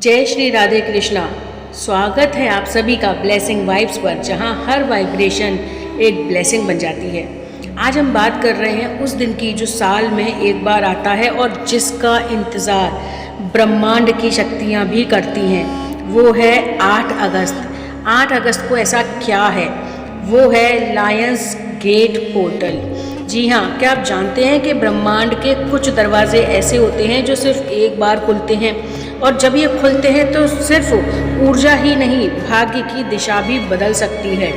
जय श्री राधे कृष्णा। स्वागत है आप सभी का ब्लेसिंग वाइब्स पर, जहां हर वाइब्रेशन एक ब्लेसिंग बन जाती है। आज हम बात कर रहे हैं उस दिन की जो साल में एक बार आता है और जिसका इंतज़ार ब्रह्मांड की शक्तियां भी करती हैं। वो है 8 अगस्त। 8 अगस्त को ऐसा क्या है? वो है लायंस गेट पोर्टल। जी हाँ, क्या आप जानते हैं कि ब्रह्मांड के कुछ दरवाजे ऐसे होते हैं जो सिर्फ एक बार खुलते हैं, और जब ये खुलते हैं तो सिर्फ ऊर्जा ही नहीं, भाग्य की दिशा भी बदल सकती है।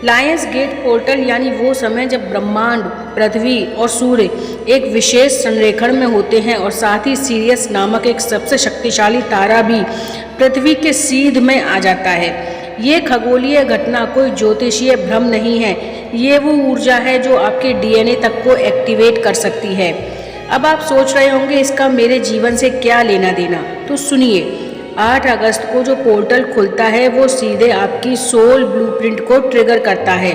लायंस गेट पोर्टल यानी वो समय जब ब्रह्मांड, पृथ्वी और सूर्य एक विशेष संरेखण में होते हैं, और साथ ही सीरियस नामक एक सबसे शक्तिशाली तारा भी पृथ्वी के सीध में आ जाता है। ये खगोलीय घटना कोई ज्योतिषीय भ्रम नहीं है, ये वो ऊर्जा है जो आपके डीएनए तक को एक्टिवेट कर सकती है। अब आप सोच रहे होंगे इसका मेरे जीवन से क्या लेना देना, तो सुनिए। 8 अगस्त को जो पोर्टल खुलता है वो सीधे आपकी सोल ब्लूप्रिंट को ट्रिगर करता है।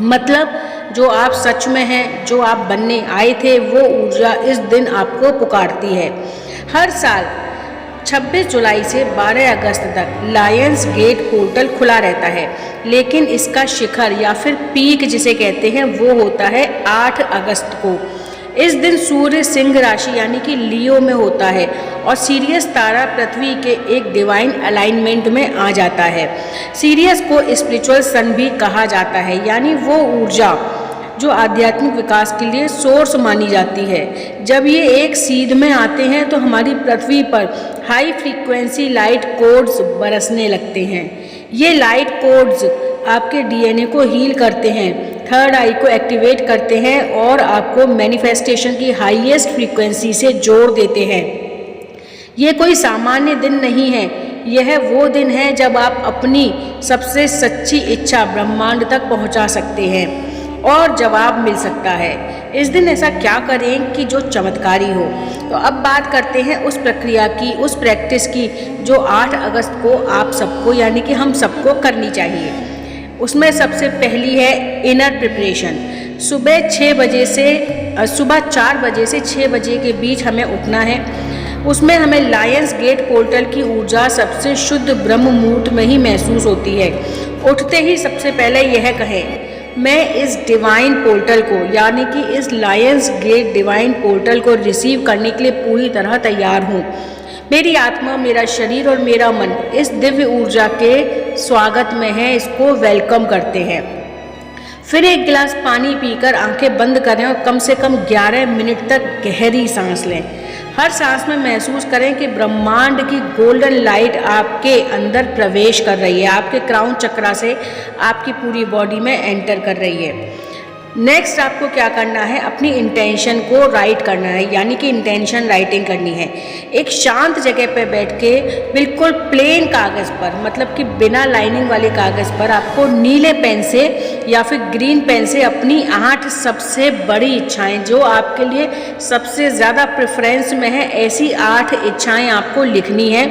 मतलब जो आप सच में हैं, जो आप बनने आए थे, वो ऊर्जा इस दिन आपको पुकारती है। हर साल 26 जुलाई से 12 अगस्त तक लायंस गेट पोर्टल खुला रहता है, लेकिन इसका शिखर या फिर पीक जिसे कहते हैं वो होता है 8 अगस्त को। इस दिन सूर्य सिंह राशि यानी कि लियो में होता है और सीरियस तारा पृथ्वी के एक डिवाइन अलाइनमेंट में आ जाता है। सीरियस को स्पिरिचुअल सन भी कहा जाता है, यानी वो ऊर्जा जो आध्यात्मिक विकास के लिए सोर्स मानी जाती है। जब ये एक सीध में आते हैं तो हमारी पृथ्वी पर हाई फ्रीक्वेंसी लाइट कोड्स बरसने लगते हैं। ये लाइट कोड्स आपके डीएनए को हील करते हैं, थर्ड आई को एक्टिवेट करते हैं और आपको मैनिफेस्टेशन की हाईएस्ट फ्रीक्वेंसी से जोड़ देते हैं। ये कोई सामान्य दिन नहीं है, यह वो दिन है जब आप अपनी सबसे सच्ची इच्छा ब्रह्मांड तक पहुंचा सकते हैं और जवाब मिल सकता है। इस दिन ऐसा क्या करें कि जो चमत्कारी हो। तो अब बात करते हैं उस प्रक्रिया की, उस प्रैक्टिस की जो 8 अगस्त को आप सबको यानी कि हम सबको करनी चाहिए। उसमें सबसे पहली है इनर प्रिपरेशन। सुबह 4 बजे से 6 बजे के बीच हमें उठना है। उसमें हमें लायंस गेट पोर्टल की ऊर्जा सबसे शुद्ध ब्रह्म मुहूर्त में ही महसूस होती है। उठते ही सबसे पहले यह कहें, मैं इस डिवाइन पोर्टल को यानी कि इस लायंस गेट डिवाइन पोर्टल को रिसीव करने के लिए पूरी तरह तैयार हूँ। मेरी आत्मा, मेरा शरीर और मेरा मन इस दिव्य ऊर्जा के स्वागत में है, इसको वेलकम करते हैं। फिर एक गिलास पानी पीकर आंखें बंद करें और कम से कम 11 मिनट तक गहरी सांस लें। हर सांस में महसूस करें कि ब्रह्मांड की गोल्डन लाइट आपके अंदर प्रवेश कर रही है, आपके क्राउन चक्रा से आपकी पूरी बॉडी में एंटर कर रही है। नेक्स्ट आपको क्या करना है, अपनी इंटेंशन को राइट करना है, यानी कि इंटेंशन राइटिंग करनी है। एक शांत जगह पर बैठ के बिल्कुल प्लेन कागज़ पर, मतलब कि बिना लाइनिंग वाले कागज़ पर आपको नीले पेन से या फिर ग्रीन पेन से अपनी 8 सबसे बड़ी इच्छाएं, जो आपके लिए सबसे ज़्यादा प्रेफरेंस में है, ऐसी 8 इच्छाएं आपको लिखनी है।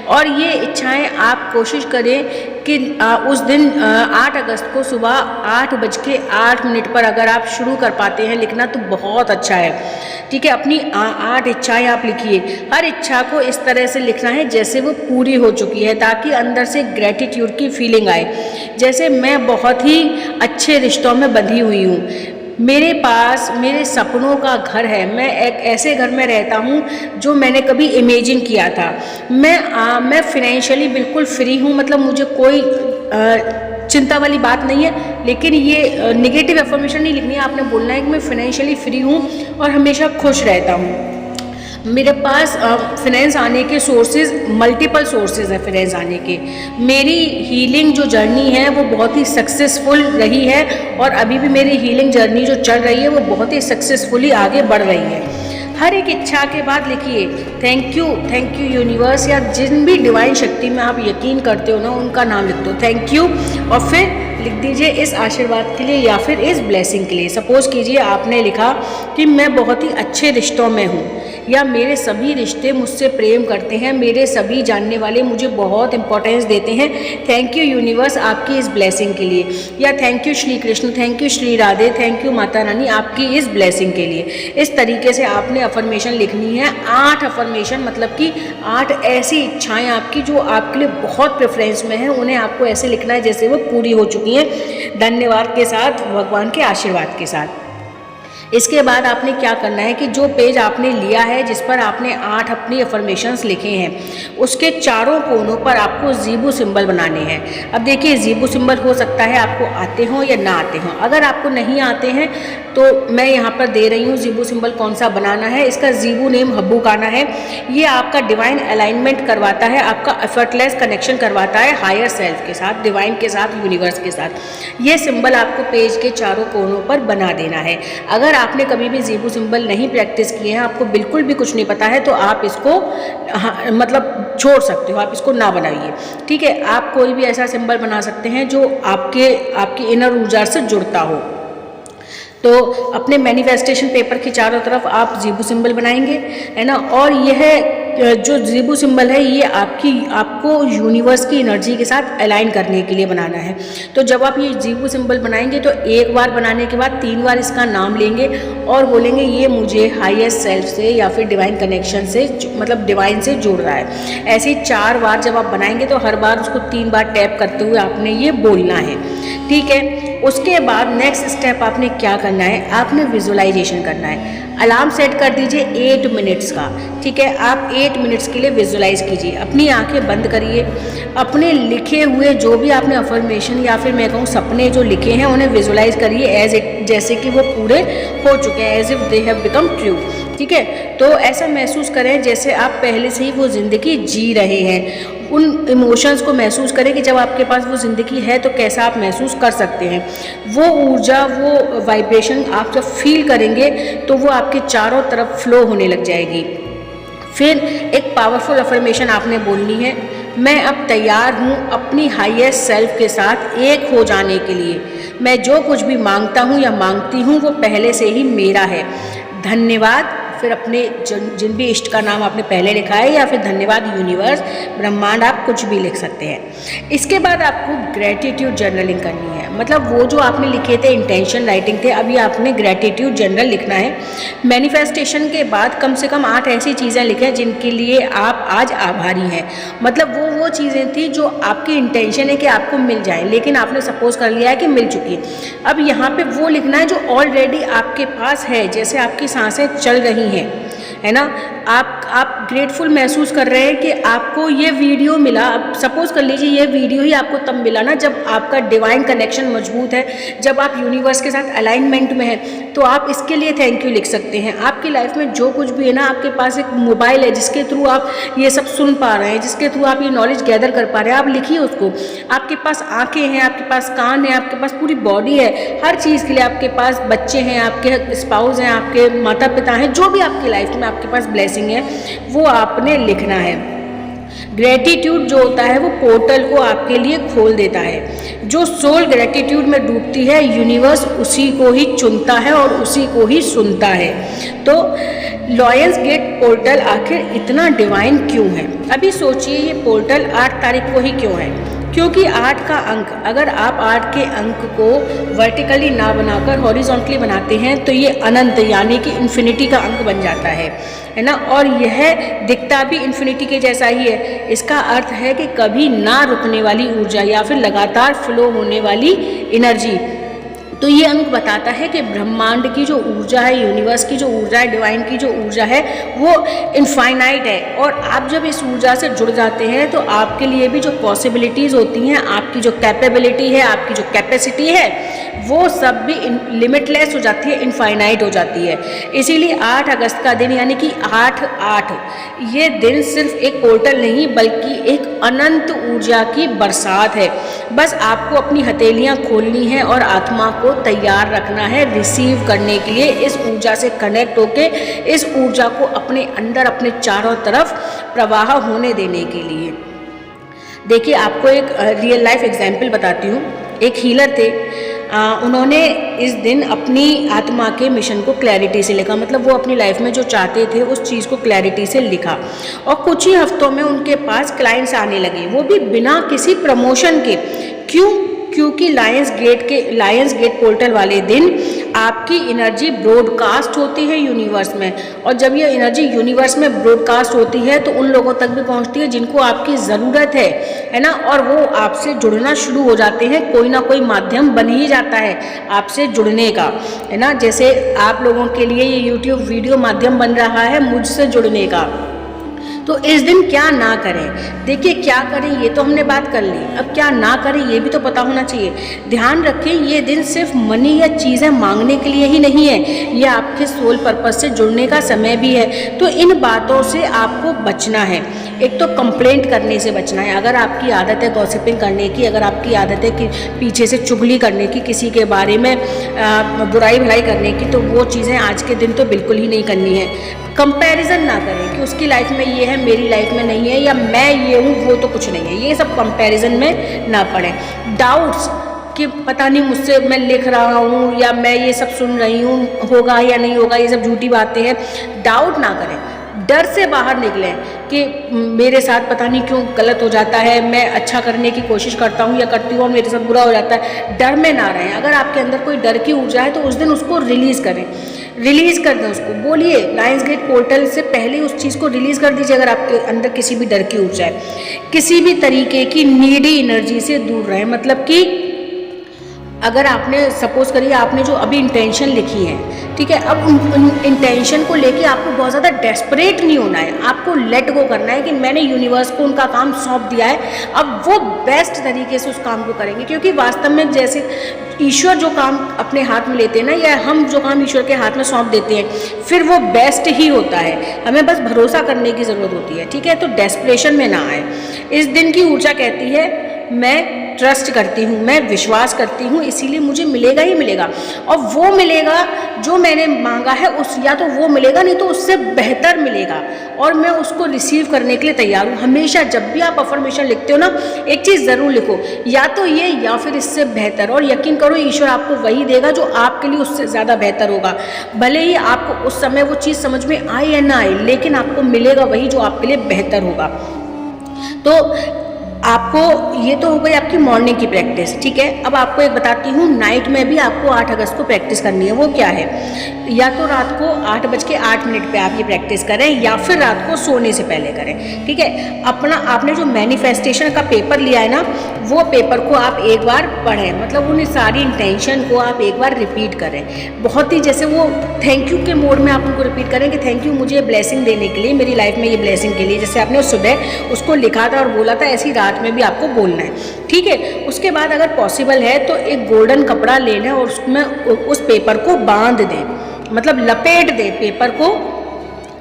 और ये इच्छाएं आप कोशिश करें कि उस दिन 8 अगस्त को सुबह 8:08 पर अगर आप शुरू कर पाते हैं लिखना तो बहुत अच्छा है। ठीक है, अपनी 8 इच्छाएं आप लिखिए। हर इच्छा को इस तरह से लिखना है जैसे वो पूरी हो चुकी है, ताकि अंदर से ग्रेटिट्यूड की फीलिंग आए। जैसे मैं बहुत ही अच्छे रिश्तों में बंधी हुई हूँ, मेरे पास मेरे सपनों का घर है, मैं एक ऐसे घर में रहता हूँ जो मैंने कभी इमेजिन किया था। मैं फिनेंशियली बिल्कुल फ्री हूँ, मतलब मुझे कोई चिंता वाली बात नहीं है। लेकिन ये नेगेटिव अफर्मेशन नहीं लिखनी है, आपने बोलना है कि मैं फिनेंशियली फ्री हूँ और हमेशा खुश रहता हूँ। मेरे पास फिनेंस आने के सोर्सेज, मल्टीपल सोर्सेज हैं फिनेंस आने के। मेरी हीलिंग जो जर्नी है वो बहुत ही सक्सेसफुल रही है, और अभी भी मेरी हीलिंग जर्नी जो चल रही है वो बहुत ही सक्सेसफुली आगे बढ़ रही है। हर एक इच्छा के बाद लिखिए थैंक यू यूनिवर्स, या जिन भी डिवाइन शक्ति में आप यकीन करते हो ना, उनका नाम लिख दो, थैंक यू। और फिर लिख दीजिए इस आशीर्वाद के लिए या फिर इस ब्लेसिंग के लिए। सपोज कीजिए आपने लिखा कि मैं बहुत ही अच्छे रिश्तों में हूँ, या मेरे सभी रिश्ते मुझसे प्रेम करते हैं, मेरे सभी जानने वाले मुझे बहुत इंपॉर्टेंस देते हैं। थैंक यू यूनिवर्स आपकी इस ब्लेसिंग के लिए, या thank you Shri Krishna, thank you Shri Radhe, thank you Mata Rani आपकी इस ब्लेसिंग के लिए। इस तरीके से आपने अफर्मेशन लिखनी है। 8 अफर्मेशन, मतलब कि 8 ऐसी इच्छाएं आपकी जो आपके लिए बहुत प्रेफरेंस में हैं, उन्हें आपको ऐसे लिखना है जैसे वो पूरी हो चुकी हैं, धन्यवाद के साथ, भगवान के आशीर्वाद के साथ। इसके बाद आपने क्या करना है कि जो पेज आपने लिया है जिस पर आपने 8 अपनी अफर्मेशंस लिखे हैं, उसके चारों कोनों पर आपको ज़ीबू सिंबल बनाने हैं। अब देखिए, ज़ीबू सिंबल हो सकता है आपको आते हों या ना आते हों। अगर आपको नहीं आते हैं तो मैं यहाँ पर दे रही हूँ ज़ीबू सिंबल कौन सा बनाना है। इसका ज़ीबू नेम हब्बू काना है। ये आपका डिवाइन अलाइनमेंट करवाता है, आपका एफर्टलेस कनेक्शन करवाता है हायर सेल्फ के साथ, डिवाइन के साथ, यूनिवर्स के साथ। ये सिंबल आपको पेज के चारों कोनों पर बना देना है। अगर आपने कभी भी ज़ीबू सिंबल नहीं प्रैक्टिस किए हैं, आपको बिल्कुल भी कुछ नहीं पता है, तो आप इसको मतलब छोड़ सकते हो, आप इसको ना बनाइए, ठीक है। आप कोई भी ऐसा सिंबल बना सकते हैं जो आपकी इनर ऊर्जा से जुड़ता हो। तो अपने मैनिफेस्टेशन पेपर के चारों तरफ आप ज़ीबू सिंबल बनाएंगे, है ना। और यह जो ज़ीबू सिंबल है ये आपको यूनिवर्स की एनर्जी के साथ अलाइन करने के लिए बनाना है। तो जब आप ये ज़ीबू सिंबल बनाएंगे तो एक बार बनाने के बाद 3 बार इसका नाम लेंगे और बोलेंगे ये मुझे हाईएस्ट सेल्फ से या फिर डिवाइन कनेक्शन से, मतलब डिवाइन से जोड़ रहा है। ऐसे 4 बार जब आप बनाएंगे तो हर बार उसको 3 बार टैप करते हुए आपने ये बोलना है, ठीक है। उसके बाद नेक्स्ट स्टेप आपने क्या करना है, आपने विजुअलाइजेशन करना है। अलार्म सेट कर दीजिए 8 मिनट्स का, ठीक है। आप 8 मिनट्स के लिए विजुअलाइज कीजिए, अपनी आंखें बंद करिए, अपने लिखे हुए जो भी आपने अफर्मेशन या फिर मैं कहूँ सपने जो लिखे हैं उन्हें विजुअलाइज करिए एज इट, जैसे कि वो पूरे हो चुके हैं, as if they have become true, ठीक है। तो ऐसा महसूस करें जैसे आप पहले से ही वो ज़िंदगी जी रहे हैं। उन इमोशंस को महसूस करें कि जब आपके पास वो ज़िंदगी है तो कैसा आप महसूस कर सकते हैं। वो ऊर्जा, वो वाइब्रेशन आप जब फील करेंगे तो वो आपके चारों तरफ फ्लो होने लग जाएगी। फिर एक पावरफुल अफर्मेशन आपने बोलनी है, मैं अब तैयार हूँ अपनी हाईएस्ट सेल्फ के साथ एक हो जाने के लिए। मैं जो कुछ भी मांगता हूँ या मांगती हूँ वो पहले से ही मेरा है। धन्यवाद, फिर अपने जिन भी इष्ट का नाम आपने पहले लिखा है, या फिर धन्यवाद यूनिवर्स, ब्रह्मांड, आप कुछ भी लिख सकते हैं। इसके बाद आपको ग्रेटिट्यूड जर्नलिंग करनी है, मतलब वो जो आपने लिखे थे इंटेंशन राइटिंग थे, अभी आपने ग्रेटिट्यूड जर्नल लिखना है। मैनिफेस्टेशन के बाद कम से कम 8 ऐसी चीज़ें लिखें जिनके लिए आप आज आभारी हैं। मतलब वो चीज़ें थी जो आपकी इंटेंशन है कि आपको मिल जाए, लेकिन आपने सपोज कर लिया है कि मिल चुकी है। अब यहाँ पे वो लिखना है जो ऑलरेडी आपके पास है, जैसे आपकी सांसें चल रही हैं, है ना। आप ग्रेटफुल महसूस कर रहे हैं कि आपको ये वीडियो मिला। अब सपोज कर लीजिए ये वीडियो ही आपको तब मिला ना जब आपका डिवाइन कनेक्शन मजबूत है, जब आप यूनिवर्स के साथ अलाइनमेंट में हैं, तो आप इसके लिए थैंक यू लिख सकते हैं। आपकी लाइफ में जो कुछ भी है ना, आपके पास एक मोबाइल है जिसके थ्रू आप ये सब सुन पा रहे हैं, जिसके थ्रू आप ये नॉलेज गैदर कर पा रहे हैं, आप लिखिए उसको। आपके पास आंखें हैं, आपके पास कान है, आपके पास पूरी बॉडी है, हर चीज़ के लिए आपके पास बच्चे हैं, आपके स्पाउस हैं, आपके माता पिता हैं, जो भी आपकी लाइफ में आपके पास ब्लेसिंग है वो आपने लिखना है। ग्रेटिट्यूड जो होता है वो पोर्टल को आपके लिए खोल देता है। जो सोल ग्रेटिट्यूड में डूबती है, यूनिवर्स उसी को ही चुनता है और उसी को ही सुनता है। तो लॉयंस गेट पोर्टल आखिर इतना डिवाइन क्यों है? अभी सोचिए, ये पोर्टल 8 तारीख को ही क्यों है? क्योंकि 8 का अंक, अगर आप 8 के अंक को वर्टिकली ना बनाकर हॉरिजॉन्टली बनाते हैं तो ये अनंत यानी कि इन्फिनिटी का अंक बन जाता है ना। और यह दिखता भी इन्फिनिटी के जैसा ही है। इसका अर्थ है कि कभी ना रुकने वाली ऊर्जा या फिर लगातार फ्लो होने वाली एनर्जी। तो ये अंक बताता है कि ब्रह्मांड की जो ऊर्जा है, यूनिवर्स की जो ऊर्जा है, डिवाइन की जो ऊर्जा है वो इनफाइनाइट है। और आप जब इस ऊर्जा से जुड़ जाते हैं तो आपके लिए भी जो पॉसिबिलिटीज़ होती हैं, आपकी जो कैपेबिलिटी है, आपकी जो कैपेसिटी है, वो सब भी लिमिटलेस हो जाती है, इनफाइनाइट हो जाती है। इसीलिए 8 अगस्त का दिन यानी कि 8/8 ये दिन सिर्फ एक पोर्टल नहीं बल्कि एक अनंत ऊर्जा की बरसात है। बस आपको अपनी हथेलियाँ खोलनी है और आत्मा को तैयार रखना है रिसीव करने के लिए, इस ऊर्जा से कनेक्ट होके इस ऊर्जा को अपने अंदर, अपने चारों तरफ प्रवाह होने देने के लिए। देखिए, आपको एक रियल लाइफ एग्जाम्पल बताती हूँ। एक हीलर थे, उन्होंने इस दिन अपनी आत्मा के मिशन को क्लैरिटी से लिखा, मतलब वो अपनी लाइफ में जो चाहते थे उस चीज़ को क्लैरिटी से लिखा। और कुछ ही हफ्तों में उनके पास क्लाइंट्स आने लगे, वो भी बिना किसी प्रमोशन के। क्यों? क्योंकि लायंस गेट पोर्टल वाले दिन आपकी एनर्जी ब्रॉडकास्ट होती है यूनिवर्स में, और जब ये एनर्जी यूनिवर्स में ब्रॉडकास्ट होती है तो उन लोगों तक भी पहुंचती है जिनको आपकी ज़रूरत है ना, और वो आपसे जुड़ना शुरू हो जाते हैं। कोई ना कोई माध्यम बन ही जाता है आपसे जुड़ने का, है ना। जैसे आप लोगों के लिए ये यूट्यूब वीडियो माध्यम बन रहा है मुझसे जुड़ने का। तो इस दिन क्या ना करें, देखिए क्या करें ये तो हमने बात कर ली, अब क्या ना करें ये भी तो पता होना चाहिए। ध्यान रखें ये दिन सिर्फ मनी या चीज़ें मांगने के लिए ही नहीं है, ये आपके सोल पर्पस से जुड़ने का समय भी है। तो इन बातों से आपको बचना है। एक तो कंप्लेंट करने से बचना है। अगर आपकी आदत है गॉसिपिंग करने की, अगर आपकी आदत है कि पीछे से चुगली करने की, किसी के बारे में बुराई भलाई करने की, तो वो चीज़ें आज के दिन तो बिल्कुल ही नहीं करनी है। कंपैरिजन ना करें कि उसकी लाइफ में ये है मेरी लाइफ में नहीं है, या मैं ये हूँ वो तो कुछ नहीं है, ये सब कंपैरिजन में ना पड़े। डाउट्स कि पता नहीं मुझसे मैं लिख रहा हूँ या मैं ये सब सुन रही हूँ होगा या नहीं होगा, ये सब झूठी बातें हैं, डाउट ना करें। डर से बाहर निकलें कि मेरे साथ पता नहीं क्यों गलत हो जाता है, मैं अच्छा करने की कोशिश करता हूँ या करती हूँ और मेरे साथ बुरा हो जाता है। डर में ना रहें। अगर आपके अंदर कोई डर की ऊर्जा है तो उस दिन उसको रिलीज़ करें, रिलीज़ कर दें उसको। बोलिए लायंस गेट पोर्टल से पहले उस चीज़ को रिलीज़ कर दीजिए। अगर आपके अंदर किसी भी डर की ऊर्जा है, किसी भी तरीके की नीडी एनर्जी से दूर रहें। मतलब कि अगर आपने सपोज करिए आपने जो अभी इंटेंशन लिखी है, ठीक है, अब उन इंटेंशन को लेके आपको बहुत ज़्यादा डेस्परेट नहीं होना है, आपको लेट गो करना है कि मैंने यूनिवर्स को उनका काम सौंप दिया है, अब वो बेस्ट तरीके से उस काम को करेंगे। क्योंकि वास्तव में जैसे ईश्वर जो काम अपने हाथ में लेते हैं ना, या हम जो काम ईश्वर के हाथ में सौंप देते हैं, फिर वो बेस्ट ही होता है। हमें बस भरोसा करने की ज़रूरत होती है, ठीक है। तो डेस्परेशन में ना आए। इस दिन की ऊर्जा कहती है मैं ट्रस्ट करती हूँ, मैं विश्वास करती हूँ, इसीलिए मुझे मिलेगा ही मिलेगा, और वो मिलेगा जो मैंने मांगा है, उस या तो वो मिलेगा नहीं तो उससे बेहतर मिलेगा, और मैं उसको रिसीव करने के लिए तैयार हूँ। हमेशा जब भी आप अफर्मेशन लिखते हो ना, एक चीज़ ज़रूर लिखो, या तो ये या फिर इससे बेहतर, और यकीन करो ईश्वर आपको वही देगा जो आपके लिए उससे ज़्यादा बेहतर होगा। भले ही आपको उस समय वो चीज़ समझ में आए या ना आए, लेकिन आपको मिलेगा वही जो आपके लिए बेहतर होगा। तो आपको ये तो हो गई आपकी मॉर्निंग की प्रैक्टिस, ठीक है। अब आपको एक बताती हूँ, नाइट में भी आपको 8 अगस्त को प्रैक्टिस करनी है। वो क्या है? या तो रात को 8:08 पे आप ये प्रैक्टिस करें, या फिर रात को सोने से पहले करें, ठीक है। आपने जो मैनिफेस्टेशन का पेपर लिया है ना, वो पेपर को आप एक बार पढ़ें, मतलब उन सारी इंटेंशन को आप एक बार रिपीट करें। बहुत ही जैसे वो थैंक यू के मोड में आप उनको रिपीट करें कि थैंक यू मुझे ब्लेसिंग देने के लिए, मेरी लाइफ में ये ब्लेसिंग के लिए। जैसे आपने सुबह उसको लिखा था और बोला था, ऐसी रात में भी आपको बोलना है, ठीक है। उसके बाद अगर पॉसिबल है तो एक गोल्डन कपड़ा ले लें और उसमें उस पेपर को बांध दें, मतलब लपेट दें, पेपर को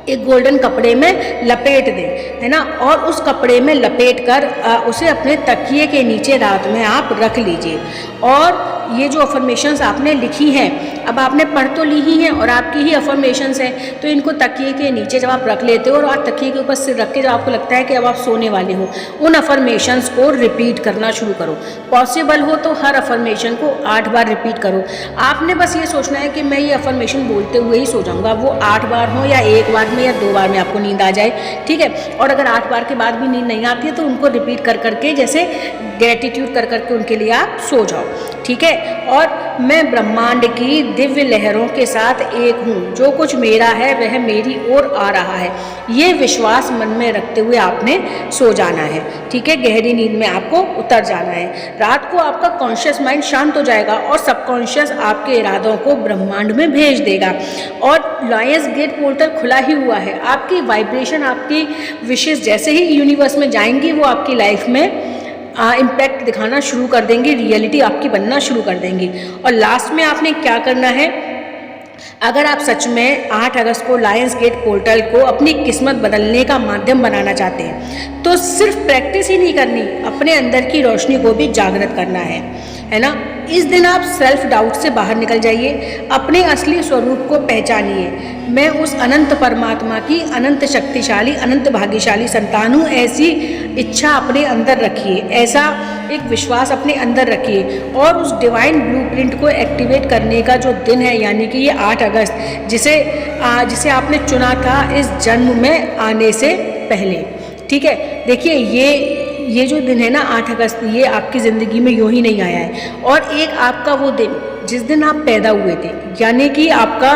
एक गोल्डन कपड़े में लपेट दें, है ना। और उस कपड़े में लपेट कर उसे अपने तकिए के नीचे रात में आप रख लीजिए। और ये जो अफर्मेशंस आपने लिखी हैं, अब आपने पढ़ तो ली ही हैं और आपकी ही अफर्मेशंस हैं, तो इनको तकिए के नीचे जब आप रख लेते हो और आप तकिए के ऊपर सिर रख के जब आपको लगता है कि अब आप सोने वाले हो, उन अफर्मेशंस को रिपीट करना शुरू करो। पॉसिबल हो तो हर अफर्मेशन को 8 बार रिपीट करो। आपने बस ये सोचना है कि मैं ये अफर्मेशन बोलते हुए ही सो जाऊँगा, वो 8 बार हो या 1 बार में या 2 बार में आपको नींद आ जाए, ठीक है। और अगर 8 बार के बाद भी नींद नहीं आती है तो उनको रिपीट कर करके, जैसे ग्रेटिट्यूड कर करके उनके लिए आप सो जाओ, ठीक है। और मैं ब्रह्मांड की दिव्य लहरों के साथ एक हूँ, जो कुछ मेरा है वह मेरी ओर आ रहा है, ये विश्वास मन में रखते हुए आपने सो जाना है, ठीक है। गहरी नींद में आपको उतर जाना है। रात को आपका कॉन्शियस माइंड शांत हो जाएगा और सबकॉन्शियस आपके इरादों को ब्रह्मांड में भेज देगा। और लायंस गेट पोर्टल खुला ही हुआ है। आपकी वाइब्रेशन, आपकी विशेष जैसे ही यूनिवर्स में जाएंगी, वो आपकी लाइफ में इम्पैक्ट दिखाना शुरू कर देंगी, रियलिटी आपकी बनना शुरू कर देंगी। और लास्ट में आपने क्या करना है, अगर आप सच में 8 अगस्त को लायंस गेट पोर्टल को अपनी किस्मत बदलने का माध्यम बनाना चाहते हैं, तो सिर्फ प्रैक्टिस ही नहीं करनी, अपने अंदर की रोशनी को भी जागृत करना है ना। इस दिन आप सेल्फ डाउट से बाहर निकल जाइए, अपने असली स्वरूप को पहचानिए। मैं उस अनंत परमात्मा की अनंत शक्तिशाली, अनंत भाग्यशाली संतान हूँ, ऐसी इच्छा अपने अंदर रखिए, ऐसा एक विश्वास अपने अंदर रखिए और उस डिवाइन ब्लूप्रिंट को एक्टिवेट करने का जो दिन है, यानी कि ये 8 अगस्त, जिसे आपने चुना था इस जन्म में आने से पहले। ठीक है, देखिए ये जो दिन है ना 8 अगस्त, ये आपकी ज़िंदगी में यूँ ही नहीं आया है। और एक आपका वो दिन जिस दिन आप पैदा हुए थे, यानी कि आपका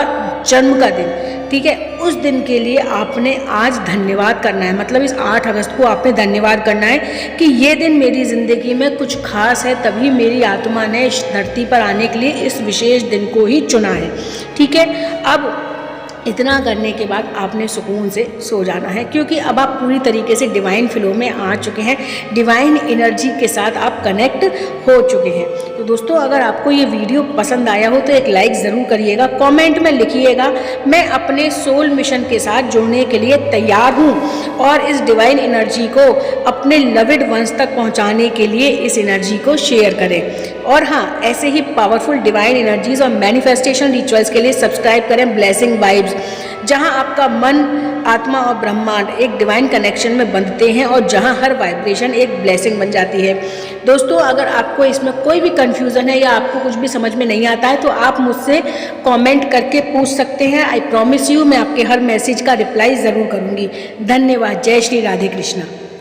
जन्म का दिन, ठीक है, उस दिन के लिए आपने आज धन्यवाद करना है। मतलब इस 8 अगस्त को आपने धन्यवाद करना है कि ये दिन मेरी ज़िंदगी में कुछ खास है, तभी मेरी आत्मा ने इस धरती पर आने के लिए इस विशेष दिन को ही चुना है। ठीक है, अब इतना करने के बाद आपने सुकून से सो जाना है, क्योंकि अब आप पूरी तरीके से डिवाइन फ्लो में आ चुके हैं, डिवाइन एनर्जी के साथ आप कनेक्ट हो चुके हैं। तो दोस्तों, अगर आपको ये वीडियो पसंद आया हो तो एक लाइक ज़रूर करिएगा, कमेंट में लिखिएगा मैं अपने सोल मिशन के साथ जुड़ने के लिए तैयार हूँ, और इस डिवाइन एनर्जी को अपने लविड वंश तक पहुँचाने के लिए इस एनर्जी को शेयर करें। और हाँ, ऐसे ही पावरफुल डिवाइन एनर्जीज और मैनिफेस्टेशन रिचुअल्स के लिए सब्सक्राइब करें ब्लेसिंग वाइब्स, जहां आपका मन, आत्मा और ब्रह्मांड एक डिवाइन कनेक्शन में बंधते हैं और जहां हर वाइब्रेशन एक ब्लेसिंग बन जाती है। दोस्तों, अगर आपको इसमें कोई भी कन्फ्यूज़न है या आपको कुछ भी समझ में नहीं आता है तो आप मुझसे कमेंट करके पूछ सकते हैं। आई प्रॉमिस यू, मैं आपके हर मैसेज का रिप्लाई ज़रूर करूँगी। धन्यवाद। जय श्री राधे कृष्णा।